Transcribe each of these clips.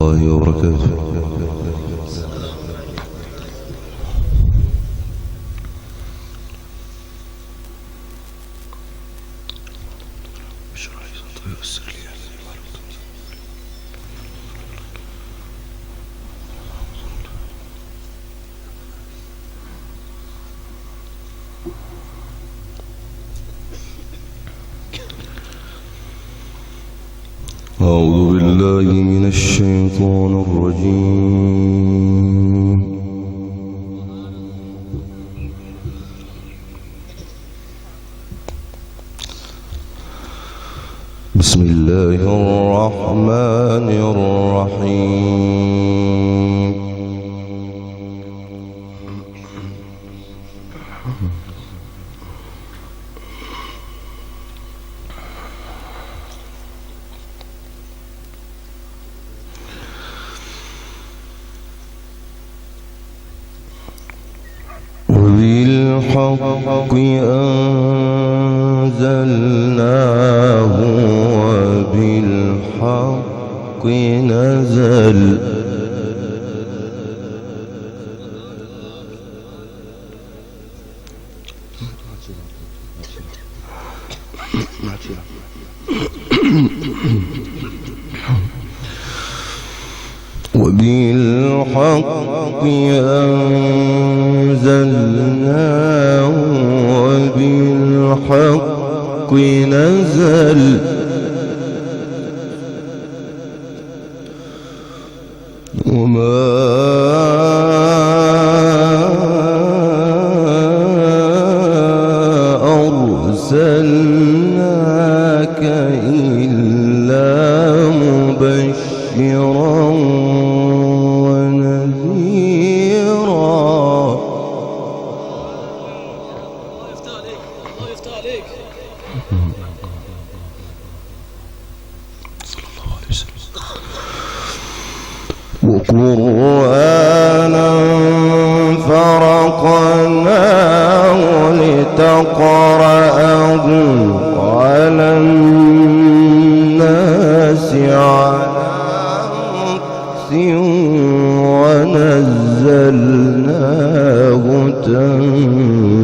الله وبركاته. أعوذ بالله من الشيطان الرجيم. بسم الله الرحمن الرحيم. وبالحق أنزلناه وبالحق نزل. وبالحق أنزلناه وبالحق نزل. وما أرسلناك إلا مبشرا وقرآنا فرقناه لتقرأه على الناس على مكث ونزلناه تنزيلا.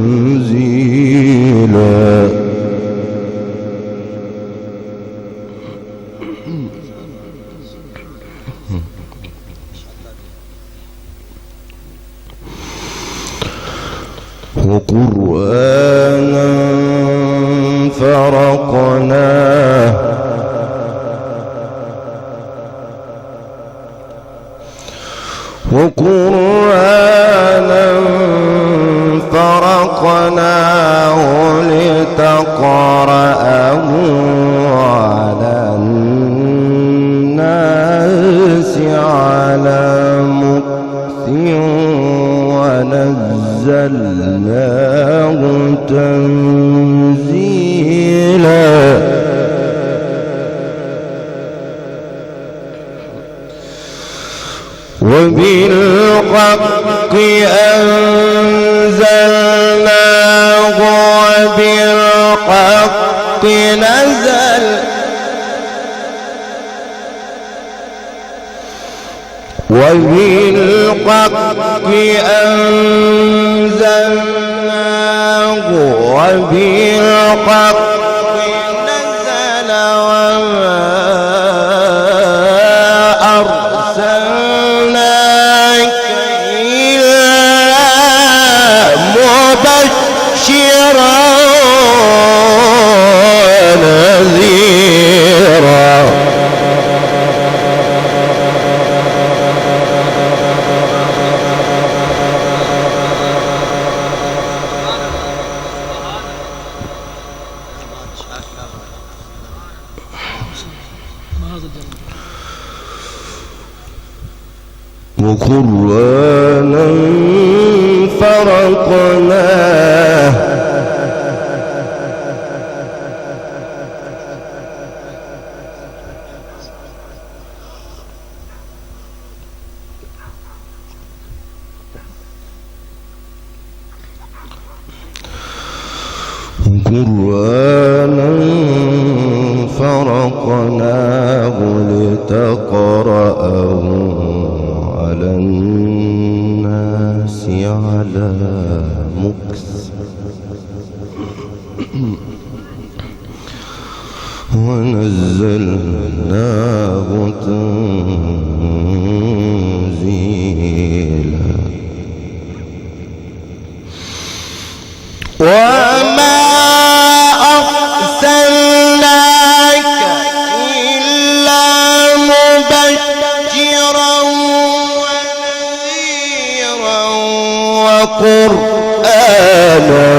وقرآنا فرقناه لتقرأه على الناس على مكث ونزلناه تنزيلا. وبالحق أنزلناه وبالحق نزل. وبالحق أنزلناه وبالحق نزل. وما أرسلناك إلا مبشرا ونذيرا. وقرآنا فرقناه فرقناه لتقرأه الناس على مكث ونزلناه تنزيلا وما أرسلناك إلا مبشرا ونذيرا وقرآنا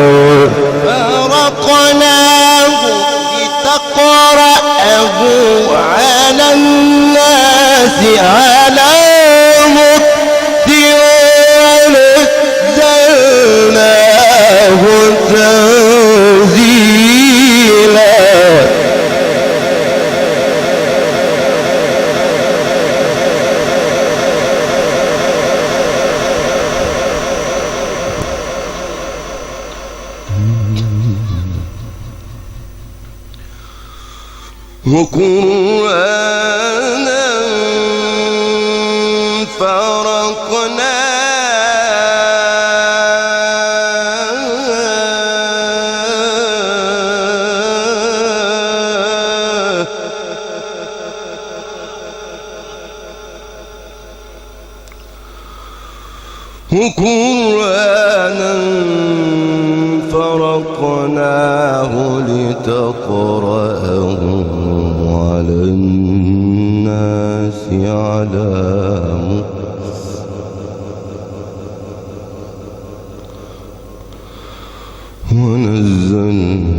فرقناه لتقرأه على الناس على مكث ونزلناه تنزيلا وقرآنا فرقناه لتقرأه على الناس على مكث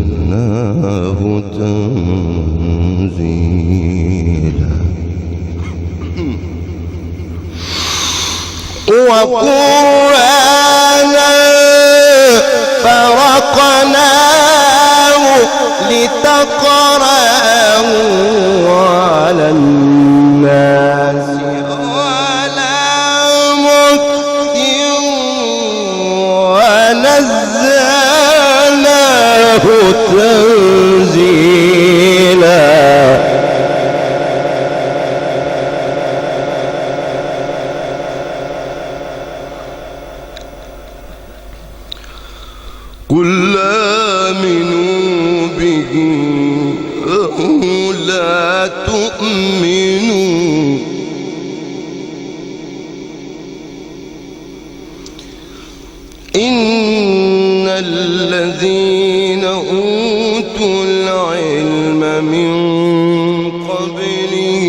ونزلناه تنزيلا وقرآنا فرقناه لتقرأه على الناس على مكث ونزلناه تنزيلا قل آمنوا به أو لا تؤمنوا إن الذين أوتوا العلم من قبله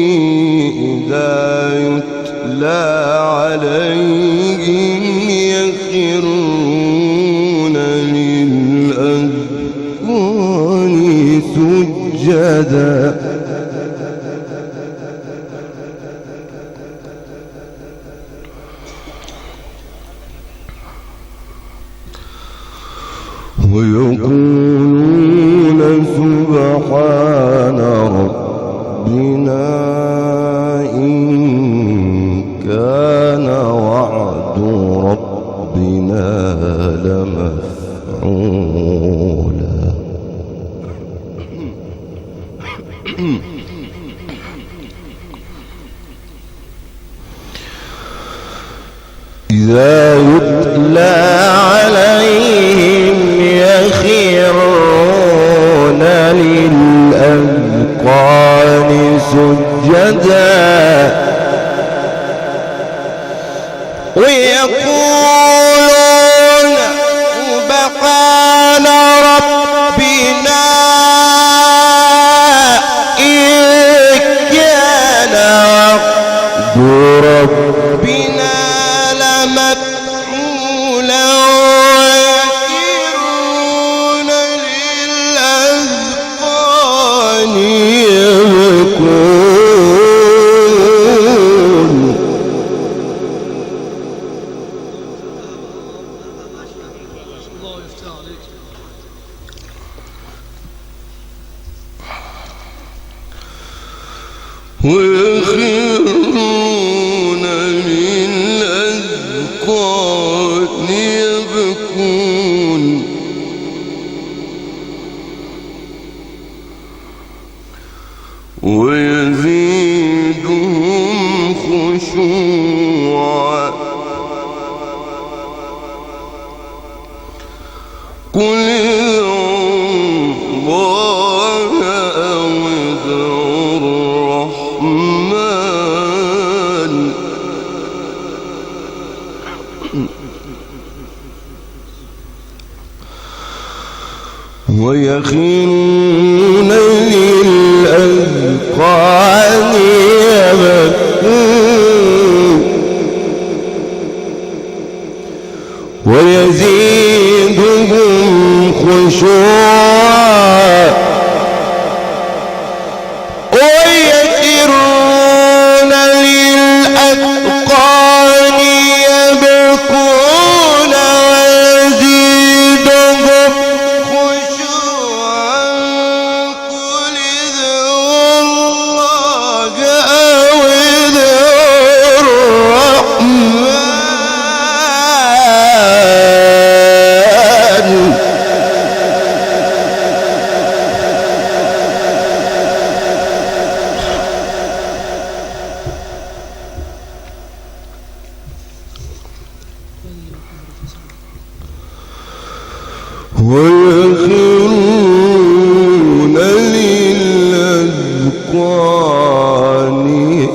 إذا يتلى عليهم يخرون للأذقان سجدا ويقولون سبحان ربنا إن كان وعد ربنا لمفعولا إذا يتلى عليهم يخرون للأذقان سجدا ويقولون سبحان ربنا إن كان وعد ربنا لمفعولا ويخرون للأذقان يبكون الله يفتح عليك. ويخرون خشوعا قل الله أو ادعوا الرحمن ويخرون للأذقان يبكون ويزيدهم خشوعا ويخرون للأذقان يبكون ويزيدهم خشوعا قل ادعوا الله أو ادعوا الرحمن ويخرون للأذقان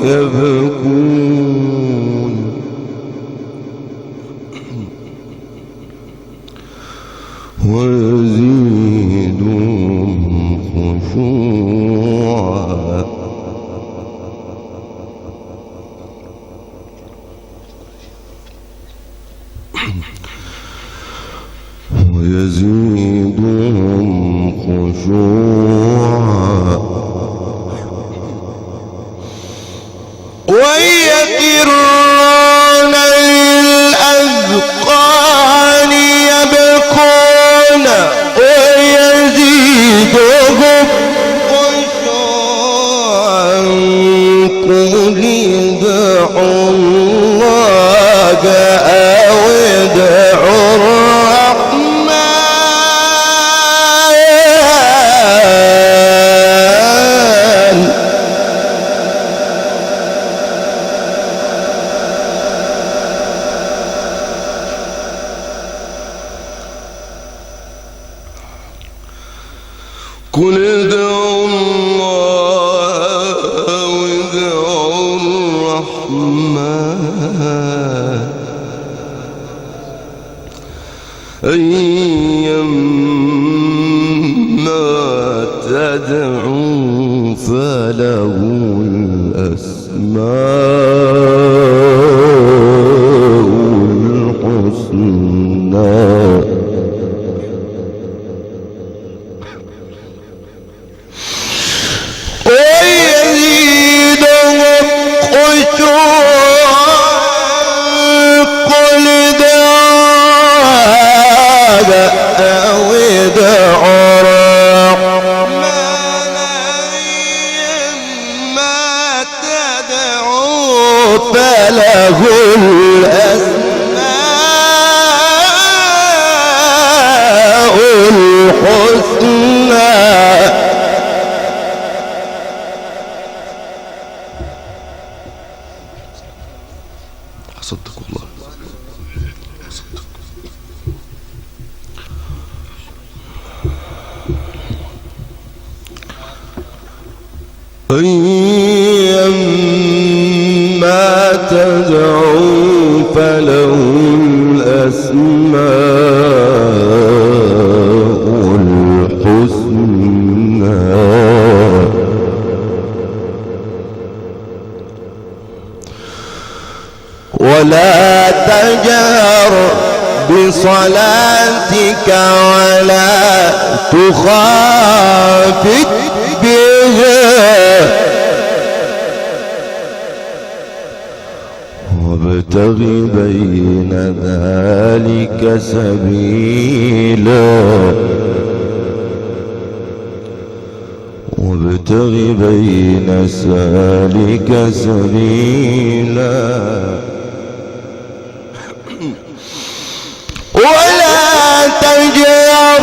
يبكون ويزيدهم خشوعا ويزيدهم خشوعا ويخرون للأذقان يبكون ويزيدهم خشوعا قل ادعوا الله أو ادعوا الرحمن قل ادعوا الله أو ادعوا الرحمن أيما تدعوا فله الأسماء الحسنى ويزيدهم خشوعا قل ادعوا أو ادعوا الرحمن أيما تدعوا فله الأسماء الحسنى صدق الله أيما تدعوا فله الأسماء الحسنى ولا تجهر بصلاتك ولا تخافت بها وابتغ بين ذلك سبيلا وابتغ بين ذلك سبيلا ولا تجهر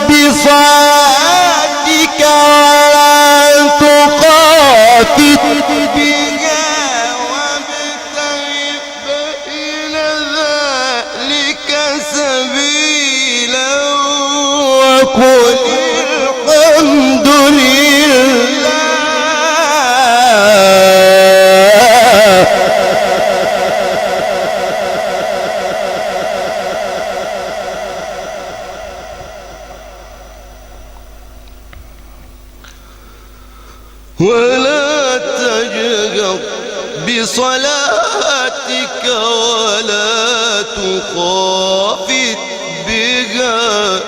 بصلاتك ولا تخافت بها وابتغ ولا تخافت بها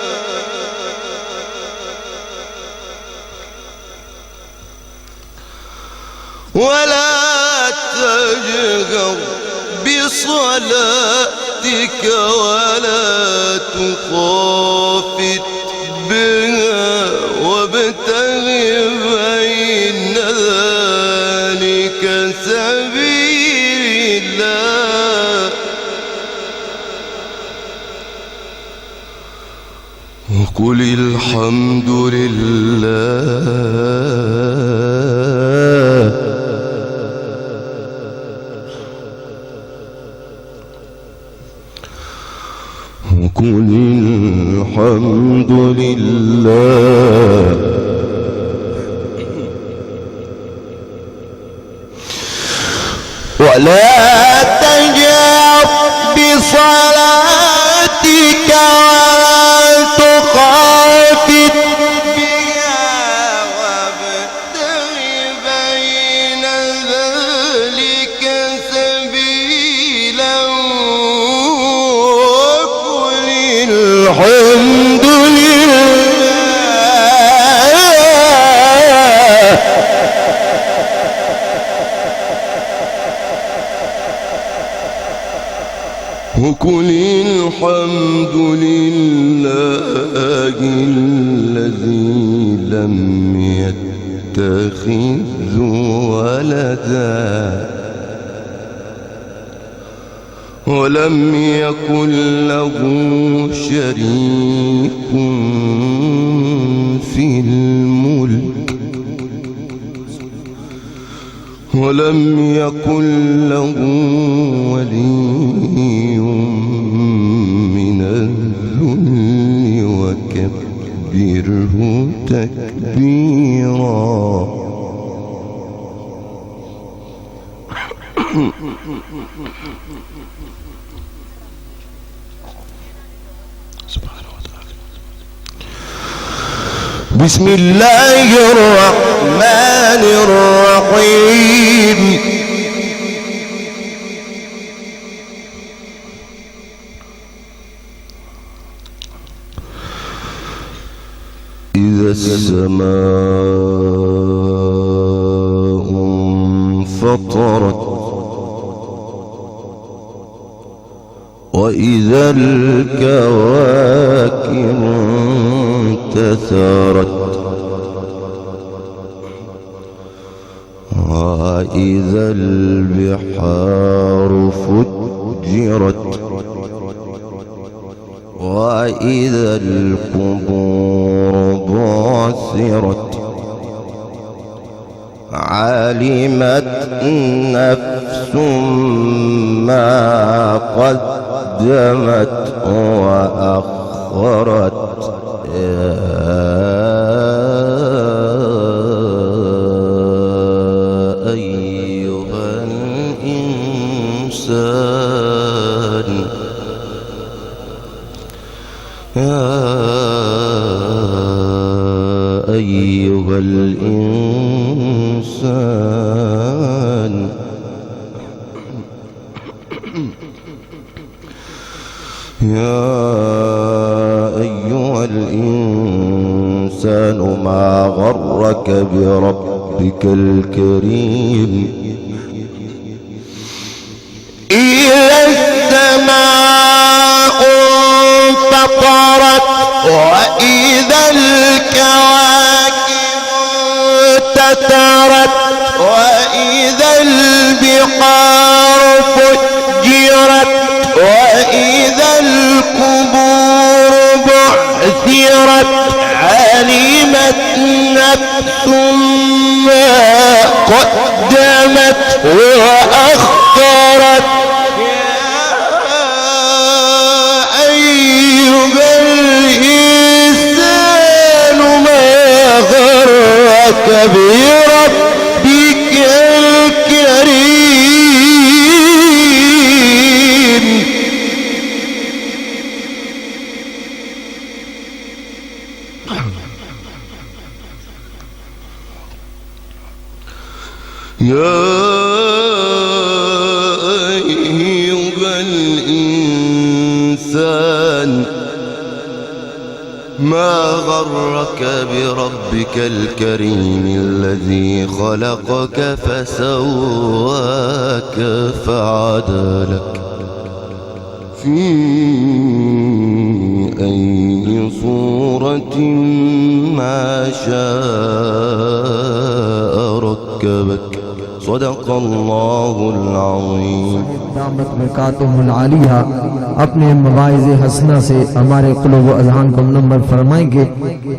ولا تجهر بصلاتك ولا تخافت بها وابتغ بين ذلك سبيلا وقل الحمد لله وقل الحمد لله ولا تجهر بصلاتك ولا تخافت بها وابتغ بين ذلك سبيلا وقل الحمد وقل الحمد لله الذي لم يتخذ ولدا ولم يكن له شريك في الملك ولم يكن له ولي من الذل وكبره تكبيرا بسم الله الرحمن الرحيم إذا السماء انفطرت وإذا الكواكب انتثرت وإذا البحار فجرت وإذا القبور بعثرت علمت نفس ما قدمت وأخرت أيها الإنسان أيها الإنسان يا أيها الإنسان ما غرك بربك الكريم إذا السماء انفطرت وإذا الكواكب انتثرت وإذا البحار فجرت وإذا القبور بعثرت علمت نفس ما قدمت وأخرت أيها الإنسان ما غرك بربك الكريم يا ما غرك بربك الكريم الذي خلقك فسواك فعدلك في أي صورة ما شاء ركبك صدق الله العظيم. دامت برکاتہ العالیہ اپنے مواعظ حسنہ سے ہمارے قلوب و اذہان کو منور فرمائیں گے.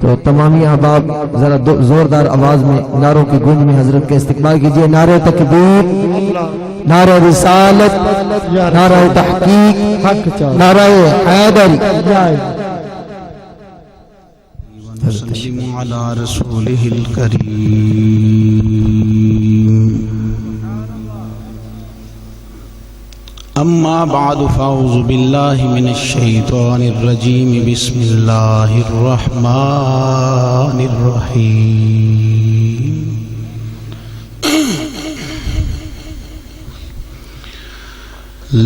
تو تمامی احباب ذرا زوردار آواز میں نعروں کی گونج میں حضرت کے استقبال کیجئے. نعرہ تکبیر، نعرہ رسالت، نعرہ تحقیق، نعرہ حیدر. وسلم على رسوله الكريم. أما بعد فأعوذ بالله من الشيطان الرجيم. بسم الله الرحمن الرحيم.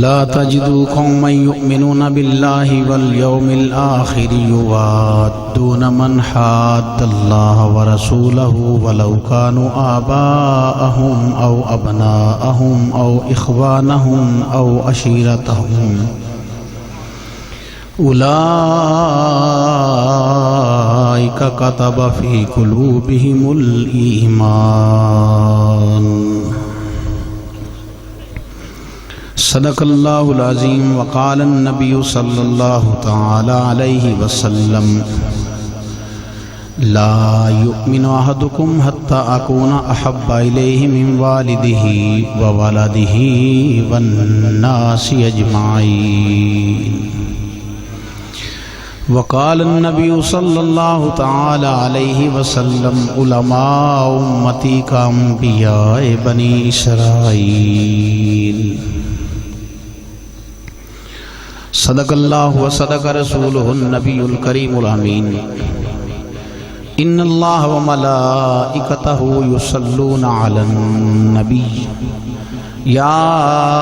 لا تجدوا قوما يؤمنون بالله واليوم الآخر يوادون من حاد الله ورسوله ولو كانوا آباءهم أو أبناءهم أو إخوانهم أو عشيرتهم أولئك كتب في قلوبهم الإيمان. صدق اللہ العظیم. وقال النبی صلی اللہ تعالی علیہ وسلم لا یؤمن احدکم حتی اکون احب الیہ من والدہ وولدہ والناس اجمعین. وقال النبی صلی اللہ تعالی علیہ وسلم علماء امتی کا انبیاء بنی اسرائیل. صدق اللہ و صدق رسولہ النبی الکریم الامین. ان اللہ و ملائکتہ یصلون علی النبی یا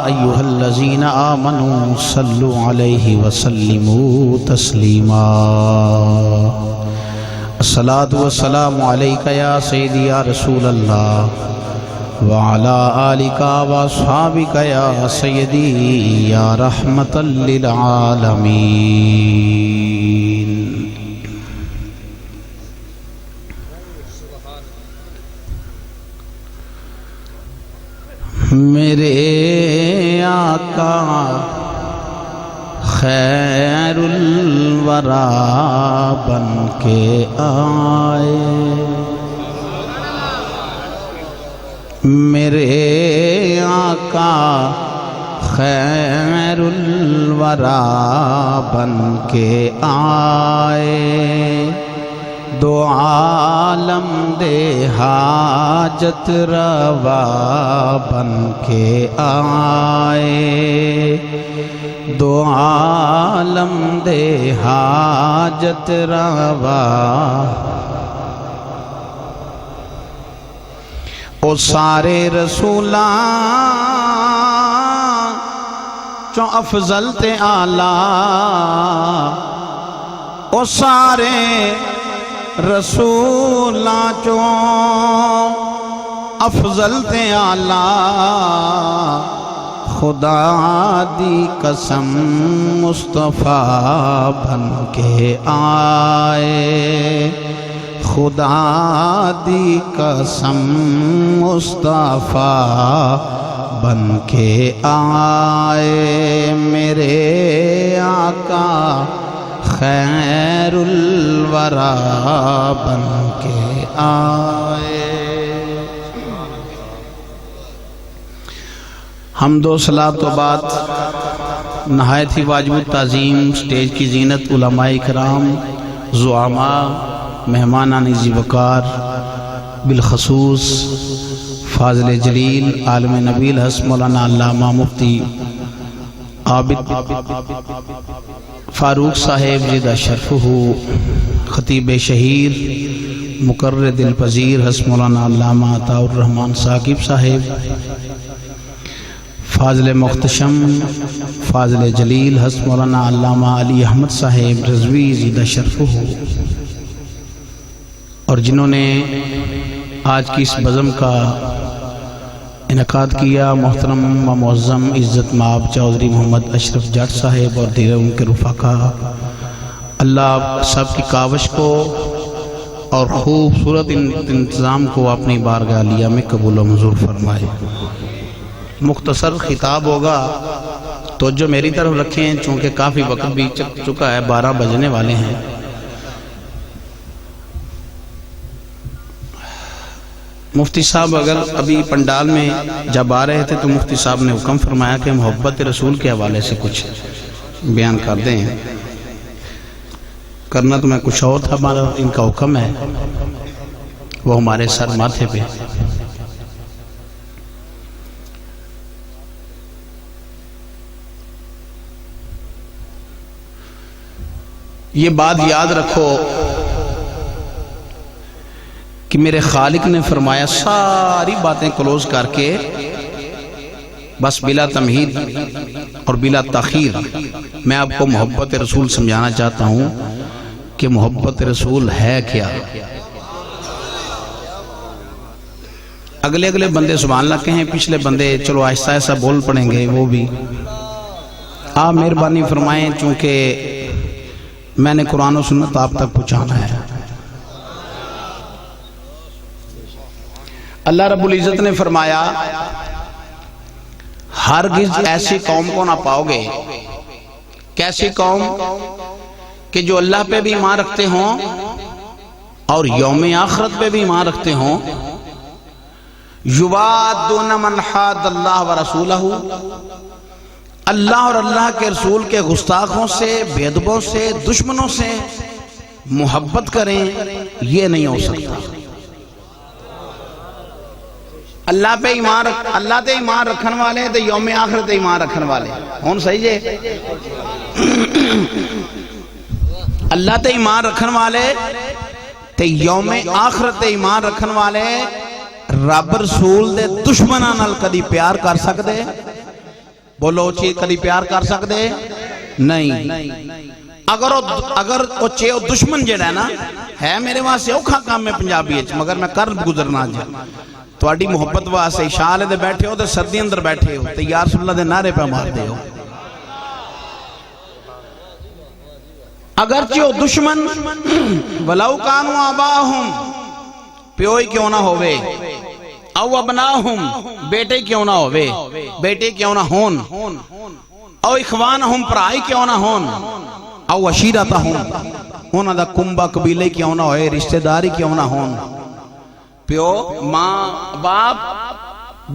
ایہا الذین آمنوا صلوا علیہ وسلموا تسلیما. الصلاۃ والسلام علیک یا سیدی یا رسول اللہ وعلى آلك وأصحابك يا سيدي يا رحمة للعالمين. میرے آقا خیر الورا بن کے آئے. میرے آقا خیر الورا بن کے آئے. دو عالم دے حاجت روا بن کے آئے. دو عالم دے حاجت روا. او سارے رسولاں چوں افضل تے آلہ. او سارے رسولاں چوں افضل تے آلہ. خدا دی قسم مصطفیٰ بن کے آئے. خدا دی قسم مصطفیٰ بن کے آئے. میرے آقا خیر الورا بن کے آئے. حمد و صلاۃ و بعد نہایت ہی واجب التعظیم سٹیج کی زینت علماء کرام، زعماء، مہمانان ذی وقار، بالخصوص فاضل جلیل عالم نبیل حسن مولانا علامہ مفتی عابد فاروق صاحب زدہ شرفہ، خطیب شہیر مقرر دل پذیر حسن مولانا علامہ عطاء الرحمن ثاقب صاحب، فاضل مختشم فاضل جلیل حضرت مولانا علامہ علی احمد صاحب رضوی زیدہ شرف ہو، اور جنہوں نے آج کی اس بزم کا انعقاد کیا، محترم و معظم عزت مآب چودھری محمد اشرف جٹ صاحب اور دیگر ان کے رفقا، اللہ سب کی کاوش کو اور خوبصورت انتظام کو اپنی بارگاہ عالیہ میں قبول و منظور فرمائے۔ مختصر خطاب ہوگا تو جو میری طرف رکھیں، چونکہ کافی وقت بھی چکا ہے، 12 بجنے والے ہیں۔ مفتی صاحب اگر ابھی پنڈال میں جب آ رہے تھے تو مفتی صاحب نے حکم فرمایا کہ محبت رسول کے حوالے سے کچھ بیان کر دیں، کرنا تو میں کچھ اور تھا، ہمارا ان کا حکم ہے، وہ ہمارے سر ماتھے پہ۔ یہ بات یاد رکھو کہ میرے خالق نے فرمایا، ساری باتیں کلوز کر کے بس بلا تمہید اور بلا تاخیر میں آپ کو محبت رسول سمجھانا چاہتا ہوں کہ محبت رسول ہے کیا۔ اگلے بندے سبحان اللہ کہیں، پچھلے بندے چلو آہستہ آہستہ بول پڑیں گے، وہ بھی آپ مہربانی فرمائیں، چونکہ میں نے قرآن و سنت آپ تک پہنچانا ہے۔ اللہ رب العزت نے فرمایا، ہرگز ایسی قوم کو نہ پاؤ گے، کیسی قوم کہ جو اللہ پہ بھی ایمان رکھتے ہوں اور یوم آخرت پہ بھی ایمان رکھتے ہوں، یوادون من حاد اللہ ورسولہ، اللہ اور اللہ کے رسول کے گستاخوں سے، بے ادبوں سے، دشمنوں سے محبت کریں، یہ نہیں ہو سکتا۔ اللہ پہ ایمان اللہ تے ایمان رکھن والے تے یوم آخرت تے ایمان رکھن والے ہون صحیح ہے۔ اللہ تے ایمان رکھن والے تے یوم آخرت تے ایمان رکھن والے رب رسول دے دشمناں نال کدی پیار کر سکدے؟ بولو چیز کدی پیار کر سکدے؟ نہیں۔ اگر او چے دشمن جڑا ہے نا، ہے میرے واسطے اوکھا کام میں پنجابی ہے، مگر میں کر گزرنا جا تواڈی محبت واسطے شال دے بیٹھے ہو تے سردی اندر بیٹھے ہو تے یا رسول اللہ دے نعرے پہ مار دے ہو۔ اگرچہ او دشمن ولو کانوا آباہم، پیوئی کیوں نہ ہوئے، او ابناہم، بیٹے کیوں نہ ہوئے، بیٹے کیوں نہ ہون، او اخوانہم، پرائی کیوں نہ ہون، او عشیرتہم، انہاں دا کنبہ قبیلے کیوں نہ ہوئے، رشتہ داری کیوں نہ ہون، پیو ماں باپ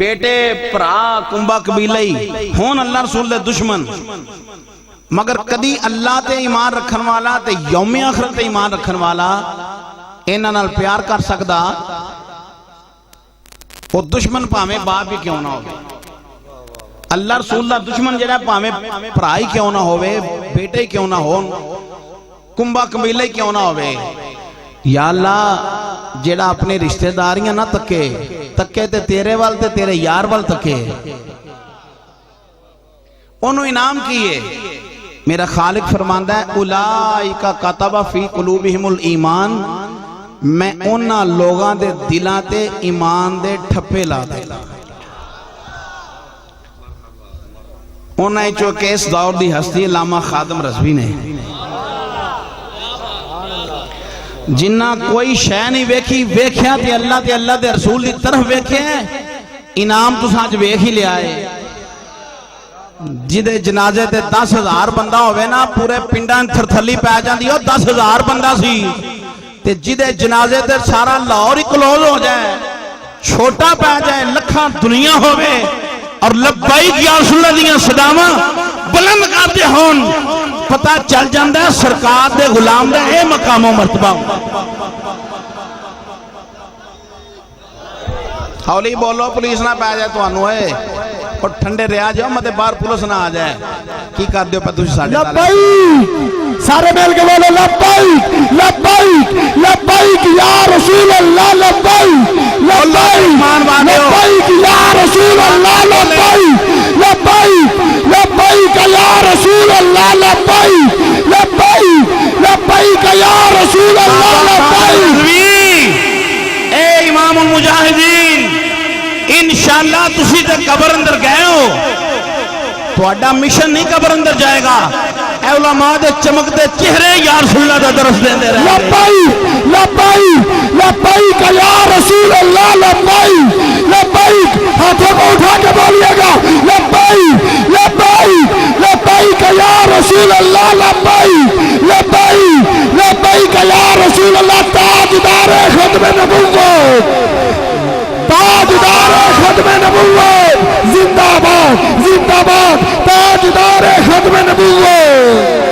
بیٹے پرا کنبہ قبیلے ہون اللہ رسول دے دشمن، مگر کدی اللہ تے ایمان رکھن والا تے یوم آخرت تے ایمان رکھن والا انہاں نال پیار کر سکدا؟ وہ دشمن پاویں باپ بھی کیوں نہ ہوئے، اللہ رسول دا دشمن جڑا پاویں پرائی کیوں نہ ہوئے، بیٹے کیوں نہ ہون، کنبہ قبیلے کیوں نہ ہوئے، یا اللہ جڑا اپنے رشتہ داریاں نہ تکے تے تیرے وال تے تیرے یار وال تکے، انہوں انعام کیے۔ میرا خالق فرماندہ ہے، اولائکا کتب فی قلوبہم الایمان، میں انہاں لوگاں دے دلاں تے ایمان دے ٹھپے لا دے، انہاں چونکہ اس دور دی ہستی علامہ خادم رضوی نے، جنہ کوئی شے نہیں ویکھی، ویکھیا تے اللہ دے رسول دی طرف ویکھے، انعام تو سانچ ویکھ ہی لیا ہے۔ جدے جنازے تے 10,000 بندہ ہوئے نا، پورے پنڈاں تھر تھلی پہ جاندی ہو، 10,000 بندہ سی، تے جدے جنازے تے سارا لاہور ہی کلوز ہو جائے، چھوٹا پہ جائے، لکھاں دنیا ہوئے اور لبیک یا رسول اللہ دیاں صداواں بلند کرتے ہون، پتہ چل جاندہ ہے سرکار دے غلام دے اے مقام و مرتبہ۔ ہولی بولو پولیس نہ پہ جائے تو انو ہے۔ اور ٹھنڈے رہا جاؤ مت باہر پولیس نہ آ جائے کی کر دیو پہ تجھے ساڑھے لبیک سارے مل کے بولو لبیک لبیک لبیک یا رسول اللہ لبیک لبیک لبیک یا رسول اللہ لبیک لبیک لبیک یا رسول اللہ لبیک لبیک لبیک یا رسول اللہ لبیک اے امام المجاہدین انشاءاللہ تسی تے قبر اندر گئے ہو تو اڈا مشن نہیں قبر اندر جائے گا اے علماء دے چمکتے چہرے یا رسول اللہ دا درس دیں دے رہے لبیک لبیک لبیک یا رسول اللہ لبیک لبیک ہاتھوں کو اٹھا کے بولیے گا لبیک لبیک لبیک یا رسول اللہ لبیک لبیک لبیک یا رسول اللہ تاجدار ختم نبوت تاجدار ختم نبوت زندہ باد زندہ باد تاجدار ختم نبوت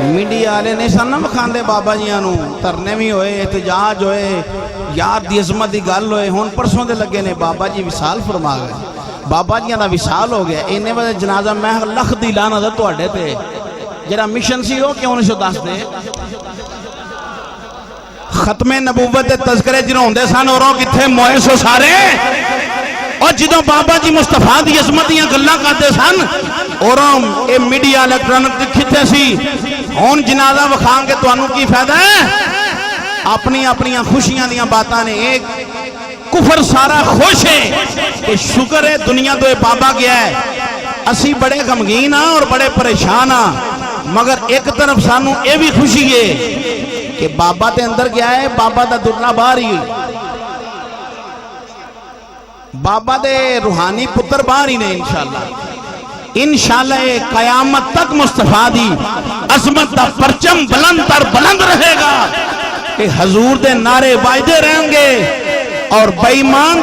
میڈیا والے نے سن نہ وکھاندے بابا جیاں نو ترنے بھی ہوئے احتجاج ہوئے یار دی عظمت دی گل ہوئے ہن پرسوں دے لگے نے بابا جی وصال فرما گئے بابا جیاں دا وصال ہو گیا اینے وجہ جنازہ میں لکھ دی لعنت ہے تواڈے تے جڑا مشن سی او کیوں نہیں سو دس دے ختم نبوت دے تذکرے جنہوں ہوندے سن اور کتھے موئے سو سارے اور جدوں بابا جی مصطفیٰ دی عظمت دیاں گلاں کرتے سن اور اے میڈیا الیکٹرانک کتھے سی ہن جنازہ وکھان کے تانوں کی فائدہ ہے اپنی اپنی خوشیاں دیاں باتاں نے ایک کفر سارا خوش ہے کہ شکر ہے دنیا تو اے بابا گیا ہے اسی بڑے غمگین ہاں اور بڑے پریشان ہاں مگر ایک طرف سانوں اے بھی خوشی ہے کہ بابا تے اندر گیا ہے بابا دا درنا باہر ہی بابا دے روحانی پتر باہر ہی نے انشاءاللہ قیامت تک مصطفیٰ دی عظمت دا پرچم بلند تر بلند رہے گا کہ حضور دے نعرے وائدے رہیں گے اور بے ایمان